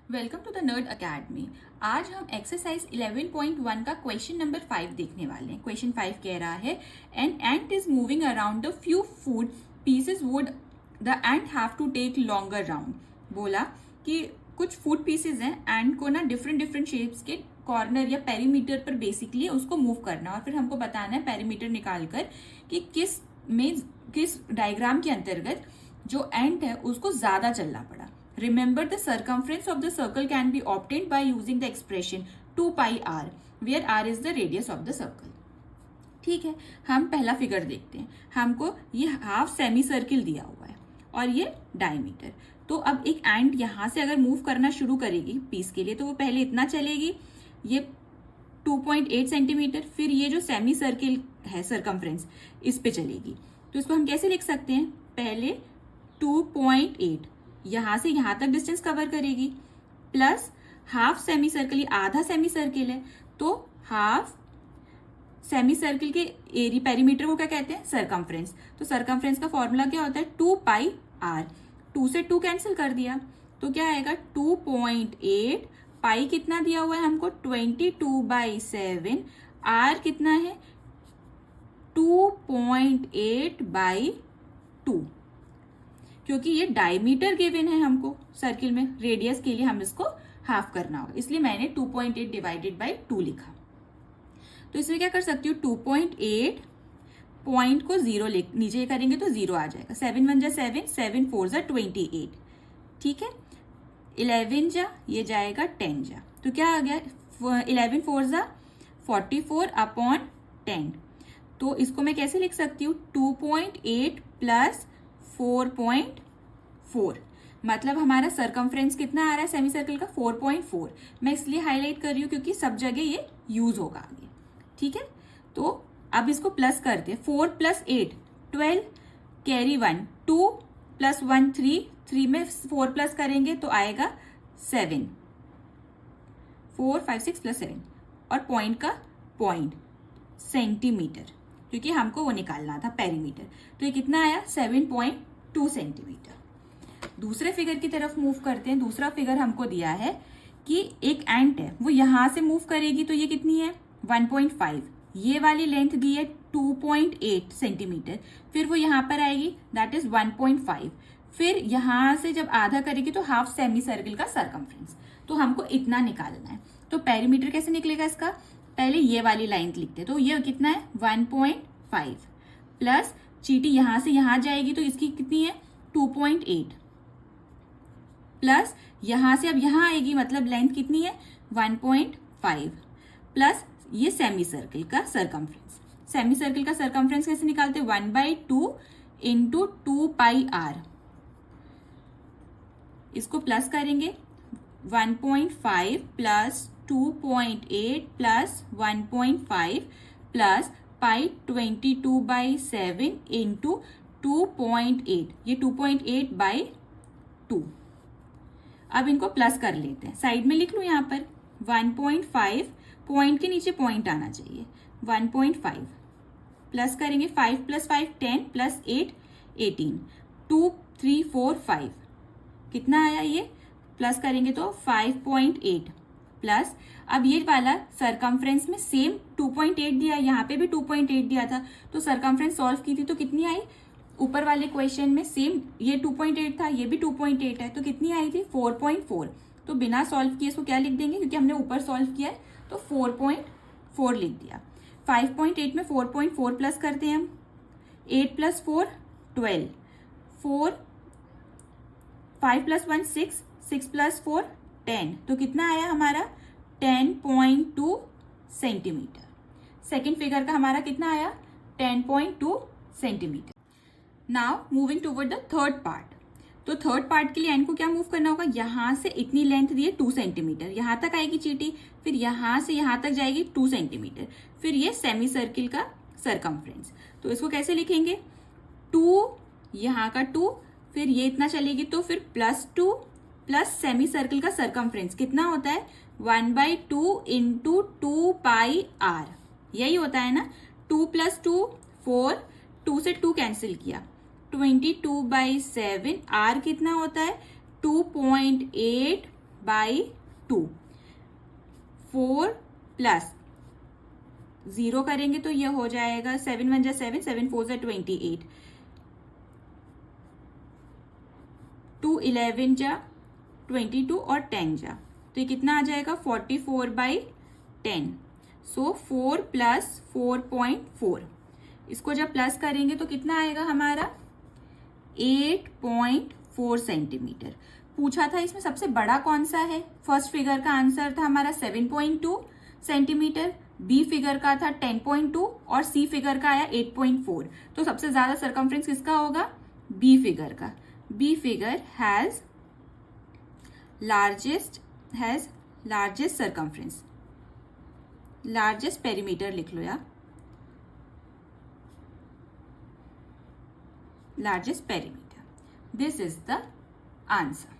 Welcome to the nerd academy. आज हम exercise 11.1 का क्वेश्चन नंबर 5 देखने वाले हैं। क्वेश्चन 5 कह रहा है an ant is moving around the few food pieces would the ant have to take longer round. बोला कि कुछ फूड पीसेस हैं, एंट को ना डिफरेंट डिफरेंट शेप्स के कॉर्नर या पेरीमीटर पर बेसिकली उसको मूव करना, और फिर हमको बताना है पेरीमीटर निकाल कर कि किस डायग्राम के अंतर्गत जो एंट है उसको ज्यादा चलना पड़ा। Remember, the circumference of the circle can be obtained by using the expression 2 pi r, where r is the radius of the circle. ठीक है, हम पहला फिगर देखते हैं। हमको ये हाफ सेमी सर्किल दिया हुआ है और ये डायमीटर। तो अब एक एंट यहां से अगर मूव करना शुरू करेगी पीस के लिए, तो वो पहले इतना चलेगी, ये 2.8 सेंटीमीटर, फिर ये जो सेमी सर्किल है सर्कमफ्रेंस इस पे चलेगी। तो इसको हम कैसे लिख सकते हैं? पहले 2.8 यहां से यहां तक डिस्टेंस कवर करेगी, प्लस हाफ सेमी सर्किल, ये आधा सेमी सर्किल है, तो हाफ सेमी सर्किल के एरिया पेरीमीटर को क्या कहते हैं? सर्कमफ्रेंस। तो सर्कमफ्रेंस का फॉर्मूला क्या होता है? 2 पाई आर। 2 से 2 कैंसिल कर दिया तो क्या आएगा? 2.8। पाई कितना दिया हुआ है हमको? 22/7। आर कितना है? 2.8/2, क्योंकि ये डायमीटर गिवन है हमको सर्किल में, रेडियस के लिए हम इसको हाफ करना होगा, इसलिए मैंने 2.8 डिवाइडेड बाई 2 लिखा। तो इसमें क्या कर सकती हूँ? 2.8 पॉइंट को 0 नीचे करेंगे तो 0 आ जाएगा। 7 1 जा 7, 7 4 जा 28, ठीक है। 11 जा ये जाएगा 10 जा, तो क्या आ गया? 11 4 जा 44/10। तो इसको मैं कैसे लिख सकती हूँ? 2.8 प्लस 4.4, मतलब हमारा सर्कमफ्रेंस कितना आ रहा है सेमी सर्कल का? 4.4। मैं इसलिए हाईलाइट कर रही हूँ क्योंकि सब जगह ये यूज होगा आगे, ठीक है। तो अब इसको प्लस करते हैं। 4 + 8 12, कैरी 1, 2 + 1 3, 3 में 4 प्लस करेंगे तो आएगा 7, 4 5 6 + 7, और पॉइंट का पॉइंट सेंटीमीटर, क्योंकि हमको वो निकालना था पेरीमीटर। तो ये कितना आया? 7.2 सेंटीमीटर। दूसरे फिगर की तरफ मूव करते हैं। दूसरा फिगर हमको दिया है कि एक एंट है, वो यहां से मूव करेगी, तो ये कितनी है? 1.5। ये वाली लेंथ दी है 2.8 सेंटीमीटर, फिर वो यहां पर आएगी, दैट इज 1.5। फिर यहां से जब आधा करेगी तो हाफ सेमी सर्किल का सर्कमफ्रेंस, तो हमको इतना निकालना है। तो पेरीमीटर कैसे निकलेगा इसका? पहले ये वाली लाइन लिखते, तो ये कितना है? 1.5 प्लस चीटी यहां से यहां जाएगी तो इसकी कितनी है? 2.8 प्लस यहां से अब यहां आएगी, मतलब लेंथ कितनी है? 1.5 प्लस ये सेमी सर्किल का सर्कमफ्रेंस। सेमी सर्किल का सर्कमफ्रेंस कैसे निकालते? 1/2 इंटू 2 पाई आर। इसको प्लस करेंगे, 1.5 plus 2.8 plus 1.5 plus pi 22/7 into 2.8, ये 2.8/2। अब इनको प्लस कर लेते हैं, साइड में लिख लूं यहाँ पर 1.5, पॉइंट के नीचे पॉइंट आना चाहिए, 1.5 प्लस करेंगे, 5 + 5 10 प्लस 8 18, 2 3 4 5, कितना आया? ये प्लस करेंगे तो 5.8 प्लस, अब ये वाला सर्कमफ्रेंस में सेम 2.8 दिया, यहाँ पे भी 2.8 दिया था, तो सर्कमफ्रेंस सॉल्व की थी तो कितनी आई? ऊपर वाले क्वेश्चन में सेम ये 2.8 था, ये भी 2.8 है, तो कितनी आई थी? 4.4। तो बिना सॉल्व किए इसको क्या लिख देंगे, क्योंकि हमने ऊपर सॉल्व किया है, तो 4.4 लिख दिया। 5.8 में 4.4 प्लस करते हैं हम, 8 + 4 12, 4 5 + 1 6, 6 + 4 10, तो कितना आया हमारा? 10.2 सेंटीमीटर। सेकेंड फिगर का हमारा कितना आया? 10.2 centimetre. Now moving toward the third part. तो थर्ड पार्ट के लिए एंड को क्या मूव करना होगा? यहां से इतनी लेंथ दी है 2 सेंटीमीटर, यहां तक आएगी चीटी, फिर यहां से यहां तक जाएगी 2 सेंटीमीटर, फिर ये सेमी सर्किल का सर्कमफ्रेंस। तो इसको कैसे लिखेंगे? 2 यहाँ का 2, फिर ये इतना चलेगी, तो फिर +2 प्लस सेमी सर्किल का सर्कमफ्रेंस कितना होता है? 1/2 इंटू 2 पाई आर, यही होता है ना। 2 + 2 4, 2 से 2 कैंसिल किया, 22/7। आर कितना होता है? 2.8 बाई 2, 4 प्लस 0 करेंगे तो ये हो जाएगा 7 1 जा 7, 7 4 जा 28, 2 11 जा 22 और 10 जा, तो ये कितना आ जाएगा 44/10। सो 4 प्लस 4.4, इसको जब प्लस करेंगे तो कितना आएगा हमारा 8.4 सेंटीमीटर। पूछा था इसमें सबसे बड़ा कौन सा है, फर्स्ट फिगर का आंसर था हमारा 7.2 सेंटीमीटर, बी फिगर का था 10.2 और सी फिगर का आया 8.4। तो सबसे ज्यादा सरकमफ्रेंस किसका होगा, बी फिगर का। B figure has largest circumference, largest perimeter लिख लो या largest perimeter. This is the answer.